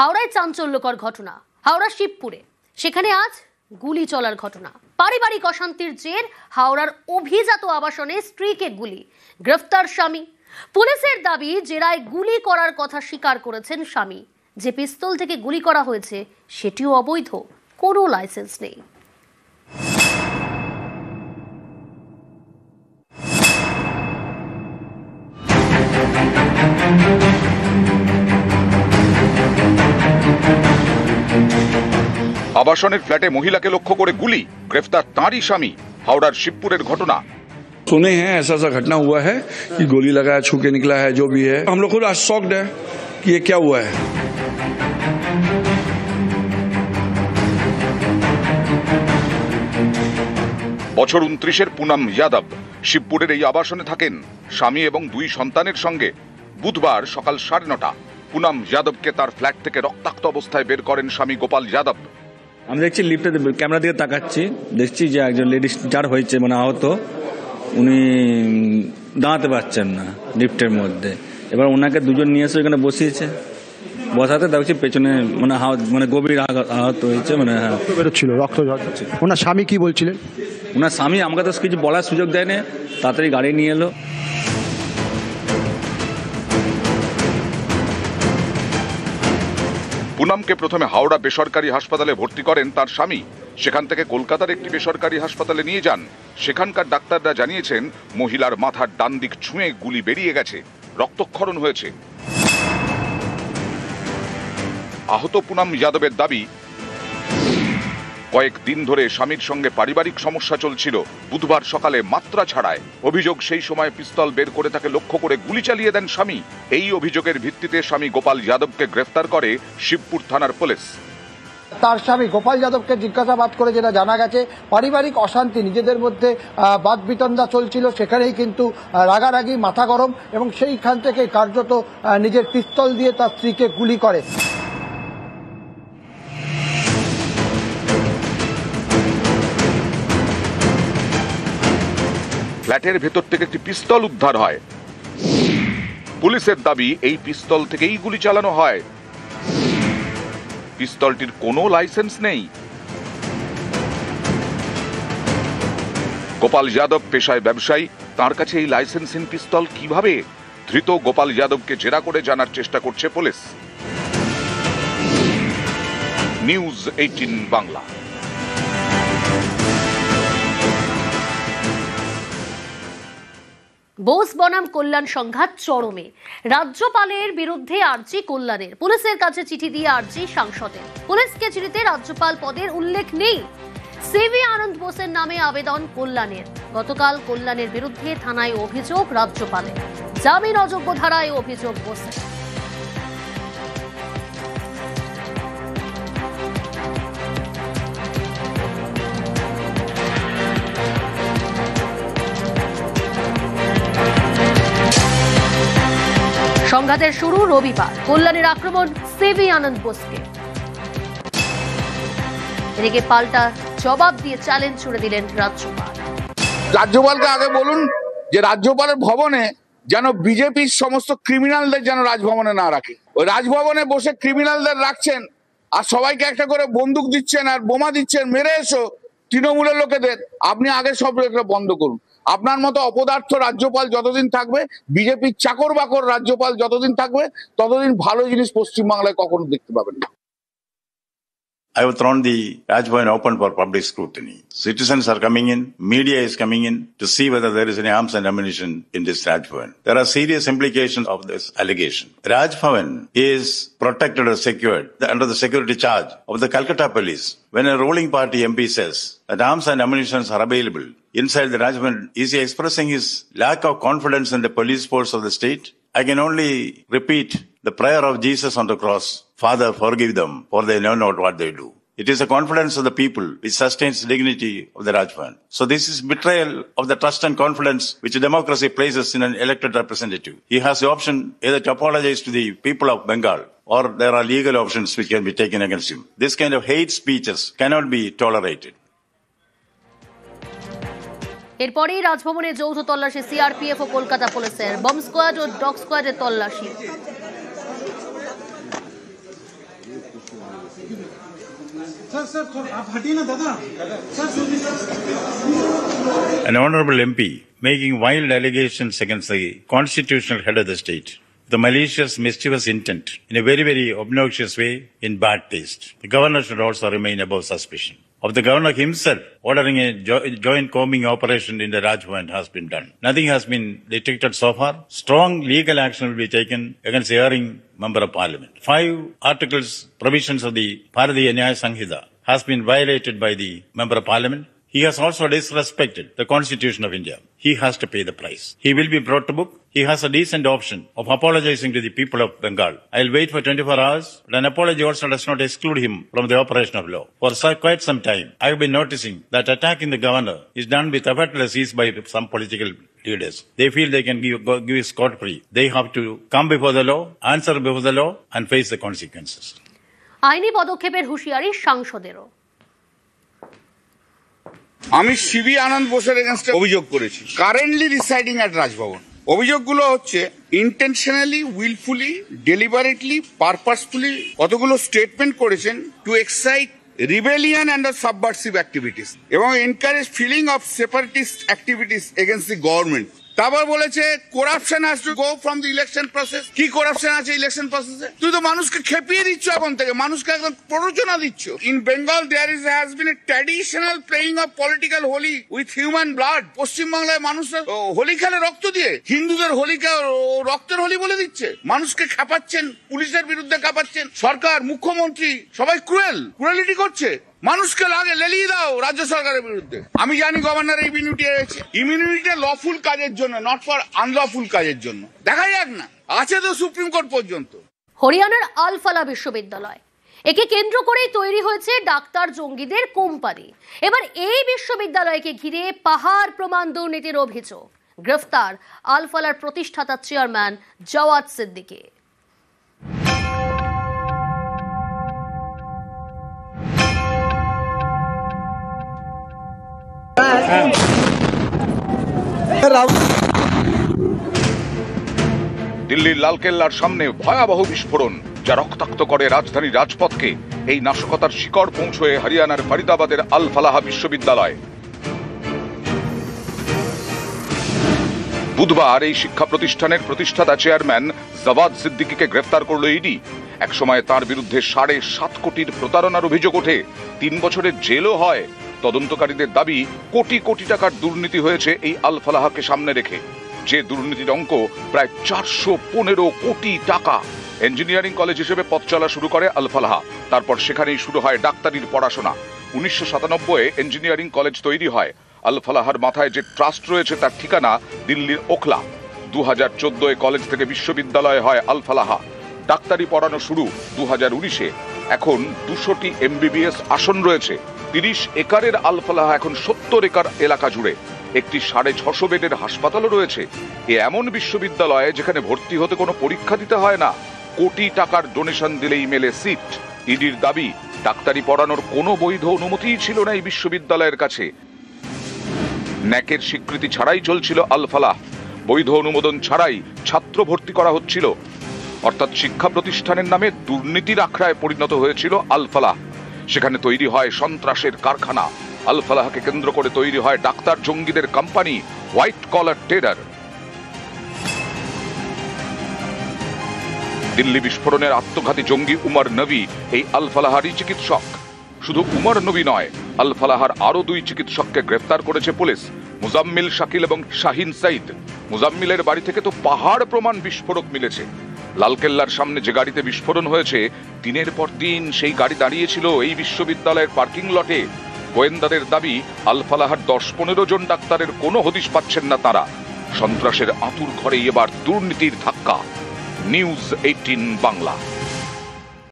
হাওড়ায় চাঞ্চল্যকর ঘটনা। হাওড়া শিবপুরে সেখানে আজ গুলি চলার ঘটনা। পারিবারিক অশান্তির জের হাওড়ার অভিজাত আবাসনে স্ত্রীকে গুলি, গ্রেফতার স্বামী। পুলিশের দাবি জেরায় গুলি করার কথা স্বীকার করেছেন স্বামী। যে পিস্তল থেকে গুলি করা হয়েছে সেটিও অবৈধ, কোনো লাইসেন্স নেই। আবাসনের ফ্ল্যাটে মহিলাকে লক্ষ্য করে গুলি, গ্রেফতার তাঁরই স্বামী। হাওড়ার শিবপুরের ঘটনা। सुने हैं ऐसा घटना हुआ है कि गोली लगाया, छू के निकला है, जो भी है हम लोग खुद आज शॉक्ड है कि ये क्या हुआ है। বছর 29-এর পুনম যাদব শিবপুরের এই আবাসনে থাকেন স্বামী এবং 2 সন্তানের সঙ্গে। বুধবার সকাল 9:30 পুনম যাদবকে তার ফ্ল্যাট থেকে রক্তাক্ত অবস্থায় বের করেন স্বামী গোপাল যাদব। আমি দেখছি লিফটে ক্যামেরা দিকে তাকাচ্ছি, দেখছি যে একজন লেডিস যার হয়েছে মানে আহত, উনি দাঁড়াতে পারছেন না লিফটের মধ্যে। এবার ওনাকে দুজন নিয়ে এসে এখানে বসিয়েছে, বসাতে দেখছি পেছনে মানে গভীর আহত হয়েছে, মানে হ্যাঁ বেরোচ্ছিল, রক্ত ঝরছে। ওনার স্বামী কি বলছিলেন? ওনার স্বামী আমাকে তো কিছু বলার সুযোগ দেয়নি, তাড়াতাড়ি গাড়ি নিয়ে এলো। পুনমকে প্রথমে হাওড়া বেসরকারি হাসপাতালে ভর্তি করেন তার স্বামী। সেখান থেকে কলকাতার একটি বেসরকারি হাসপাতালে নিয়ে যান। সেখানকার ডাক্তাররা জানিয়েছেন মহিলার মাথার ডান দিক ছুঁয়ে গুলি বেরিয়ে গেছে, রক্তক্ষরণ হয়েছে। আহত পুনম যাদবের দাবি, কয়েকদিন ধরে স্বামীর সঙ্গে পারিবারিক সমস্যা চলছিল। বুধবার সকালে মাত্রা ছাড়ায় অভিযোগ সেই সময় পিস্তল বের করে তাকে লক্ষ্য করে গুলি চালিয়ে দেন স্বামী। এই অভিযোগের ভিত্তিতে স্বামী গোপাল যাদবকে গ্রেফতার করে শিবপুর থানার পুলিশ। তার স্বামী গোপাল যাদবকে জিজ্ঞাসাবাদ করে যেটা জানা গেছে, পারিবারিক অশান্তি, নিজেদের মধ্যে বাদ বিতণ্ডা চলছিল, সেখানেই কিন্তু রাগারাগি, মাথা গরম, এবং সেইখান থেকে কার্যত নিজের পিস্তল দিয়ে তার স্ত্রীকে গুলি করে। ফ্ল্যাটের ভেতর থেকে একটি পিস্তল উদ্ধার হয়। পুলিশের দাবি এই পিস্তল থেকেই গুলি চালানো হয়। পিস্তলটির কোনো লাইসেন্স নেই। গোপাল যাদব পেশায় ব্যবসায়ী, তার কাছে এই লাইসেন্সহীন পিস্তল কিভাবে? ধৃত গোপাল যাদবকে জেরা করে জানার চেষ্টা করছে পুলিশ। নিউজ 18 বাংলা। বোস বনাম কল্যাণ সংঘাত চরমে। রাজ্যপালের বিরুদ্ধে আর্জি কল্যাণের। পুলিশের কাছে চিঠি দিয়ে আর্জি সাংসদের। পুলিশকে চিঠিতে রাজ্যপাল পদের উল্লেখ নেই। সিভি আনন্দ বোসের নামে আবেদন কল্যাণের। গতকাল কল্যাণের বিরুদ্ধে থানায় অভিযোগ রাজ্যপালের। জামিন অযোগ্য ধারায় অভিযোগ বোসের। সংঘাতের শুরু রবিবার। কল্যাণের আক্রমণ সিভি আনন্দ বোসকে। এদিকে পাল্টা জবাব দিয়ে চ্যালেঞ্জ ছুড়ে দিলেন রাজ্যপাল। রাজ্যপালকে আগে বলুন যে রাজ্যপালের ভবনে যেন বিজেপির সমস্ত ক্রিমিনালদের যেন রাজভবনে না রাখে। ওই রাজভবনে বসে ক্রিমিনালদের রাখছেন আর সবাইকে একটা করে বন্দুক দিচ্ছেন আর বোমা দিচ্ছেন, মেরে এসো তৃণমূলের লোকেদের। আপনি আগে সব বন্ধ করুন। আপনার মতো অপদার্থ রাজ্যপাল যতদিন থাকবে, বিজেপির চাকর বাকর রাজ্যপাল যতদিন থাকবে, ততদিন ভালো জিনিস পশ্চিমবাংলায় কখনো দেখতে পাবেন না। I have thrown the Rajbhavan open for public scrutiny. Citizens are coming in, media is coming in to see whether there is any arms and ammunition in this Rajbhavan. There are serious implications of this allegation. Rajbhavan is protected or secured under the security charge of the Calcutta police. When a ruling party MP says that arms and ammunition are available inside the Rajbhavan, is he expressing his lack of confidence in the police force of the state? I can only repeat the prayer of Jesus on the cross. Father, forgive them, for they know not what they do. It is the confidence of the people which sustains the dignity of the Rajbhavan. So this is betrayal of the trust and confidence which democracy places in an elected representative. He has the option either to apologize to the people of Bengal, or there are legal options which can be taken against him. This kind of hate speeches cannot be tolerated. এরপরেই রাজভবনে যৌথ তল্লাশি CRPF ও কলকাতা পুলিশের। Bomb squad ও dog স্কোয়াডের তল্লাশি। An honorable MP making wild allegations against the constitutional head of the state, the malicious, mischievous intent, in a very, very obnoxious way, in bad taste. The governor should also remain above suspicion. Of the governor himself, ordering a joint combing operation in the Rajbhavan has been done. Nothing has been detected so far. Strong legal action will be taken against the erring member of parliament. 5 articles, provisions of the Bharatiya Nyaya Sanhita has been violated by the member of parliament. He has also disrespected the Constitution of India. He has to pay the price. He will be brought to book. He has a decent option of apologizing to the people of Bengal. I'll wait for 24 hours, but an apology also does not exclude him from the operation of law. For quite some time, I have been noticing that attacking the governor is done with effortless ease by some political leaders. They feel they can give scot-free. They have to come before the law, answer before the law, and face the consequences. আইনি পদক্ষেপের হুঁশিয়ারি সাংসদেরও। আমি CB আনন্দ বোসের এগেনস্টে অভিযোগ করেছি, currently residing at Rajbhavan. অভিযোগগুলো হচ্ছে ইন্টেনশনালি, উইলফুলি, ডেলিবারেটলি, পারপাসফুলি কতগুলো স্টেটমেন্ট করেছেন to excite rebellion and subversive activities এবং encourage feeling of separatist activities against the government. তারপর বলেছে corruption has to go from the election process. কি করাপশন আছে election প্রসেসে? তুই তো মানুষকে খেপিয়ে দিচ্ছ, এখন থেকে মানুষকে একদম প্ররোচনা দিচ্ছ। In Bengal there has been a traditional playing of political Holi with human blood. পশ্চিমবাংলায় মানুষরা হোলি খেলে রক্ত দিয়ে, হিন্দুদের হোলিকে রক্তের হোলি বলে দিচ্ছে। মানুষকে খেপাচ্ছেন, পুলিশের বিরুদ্ধে খেপাচ্ছেন, সরকার, মুখ্যমন্ত্রী সবাই ক্রুয়েলিটি করছে। মানুষকে লাগে লেলিয়ে দাও রাজ্য সরকারের বিরুদ্ধে। আমি জানি গভর্নরের ইমিউনিটি রয়েছে, ইমিউনিটি লফুল কাজের জন্য, নট ফর আনলফুল কাজের জন্য। দেখা যাক না, আছে তো সুপ্রিম কোর্ট পর্যন্ত। হরিয়ানার আলফালা বিশ্ববিদ্যালয়, একে কেন্দ্র করেই তৈরি হয়েছে ডাক্তার জঙ্গিদের কোম্পানি। এবার এই বিশ্ববিদ্যালয়কে ঘিরে পাহাড় প্রমাণ দুর্নীতির অভিযোগ। গ্রেফতার আলফালার প্রতিষ্ঠাতা চেয়ারম্যান জাওয়াদ সিদ্দিকী। দিল্লির লালকেল্লার সামনে ভয়াবহ বিস্ফোরণ, যা রক্তাক্ত করে রাজধানী রাজপথকে। এই নাশকতার শিকড় পৌঁছয়ে হরিয়ানার ফরিদাবাদের আল ফালাহা বিশ্ববিদ্যালয়। বুধবার এই শিক্ষা প্রতিষ্ঠানের প্রতিষ্ঠাতা চেয়ারম্যান জাওয়াদ সিদ্দিকীকে গ্রেফতার করল ইডি। একসময় তার বিরুদ্ধে 7.5 কোটির প্রতারণার অভিযোগ ওঠে, 3 বছরের জেলও হয়। তদন্তকারীদের দাবি, কোটি কোটি টাকার দুর্নীতি হয়েছে এই আল ফালাহাকে সামনে রেখে। যে দুর্নীতির অঙ্ক প্রায় 415 কোটি টাকা। ইঞ্জিনিয়ারিং কলেজ হিসেবে পথ চলা শুরু করে আল ফালাহা, তারপর সেখানেই শুরু হয় ডাক্তারির পড়াশোনা। 1997-এ ইঞ্জিনিয়ারিং কলেজ তৈরি হয়। আল ফালাহার মাথায় যে ট্রাস্ট রয়েছে তার ঠিকানা দিল্লির ওখলা। 2014-এ কলেজ থেকে বিশ্ববিদ্যালয় হয় আল ফালাহা। ডাক্তারি পড়ানো শুরু 2019-এ। এখন 200টি MBBS আসন রয়েছে। 30 একরের আল ফালাহা এখন 70 একর এলাকা জুড়ে। একটি 650 বেডের হাসপাতালও রয়েছে। এমন বিশ্ববিদ্যালয়ে যেখানে ভর্তি হতে কোনো পরীক্ষা দিতে হয় না, কোটি টাকার ডোনেশন দিলেই মেলে সিট। ইডির দাবি, ডাক্তারি পড়ানোর কোনো বৈধ অনুমতিই ছিল না এই বিশ্ববিদ্যালয়ের কাছে। ন্যাকের স্বীকৃতি ছাড়াই চলছিল আল ফালাহ, বৈধ অনুমোদন ছাড়াই ছাত্র ভর্তি করা হচ্ছিল। অর্থাৎ শিক্ষা প্রতিষ্ঠানের নামে দুর্নীতির আখড়ায় পরিণত হয়েছিল আল ফালাহ। সেখানে তৈরি হয় সন্ত্রাসের কারখানা। আল ফালাহকে কেন্দ্র করে তৈরি হয় ডাক্তার জঙ্গিদের company, white collar terror. Delhi বিস্ফোরণের আত্মঘাতী জঙ্গি উমর নবী এই আল ফালাহারই চিকিৎসক। শুধু উমর নবী নয়, আল ফালাহার আরো 2 চিকিৎসককে গ্রেফতার করেছে পুলিশ, মুজাম্মিল শাকিল এবং শাহিন সাইদ। মুজাম্মিলের বাড়ি থেকে তো পাহাড় প্রমাণ বিস্ফোরক মিলেছে। লালকেল্লার সামনে যে গাড়িতে বিস্ফোরণ হয়েছে, দিনের পর দিন সেই গাড়ি দাঁড়িয়েছিল এই বিশ্ববিদ্যালয়ের পার্কিং লটে। গোয়েন্দাদের দাবি, আল ফালাহার 10-15 জন ডাক্তারের কোনো হদিশ পাচ্ছেন না তারা। সন্ত্রাসের আঁতুর ঘরে এবার দুর্নীতির ধাক্কা। নিউজ 18 বাংলা।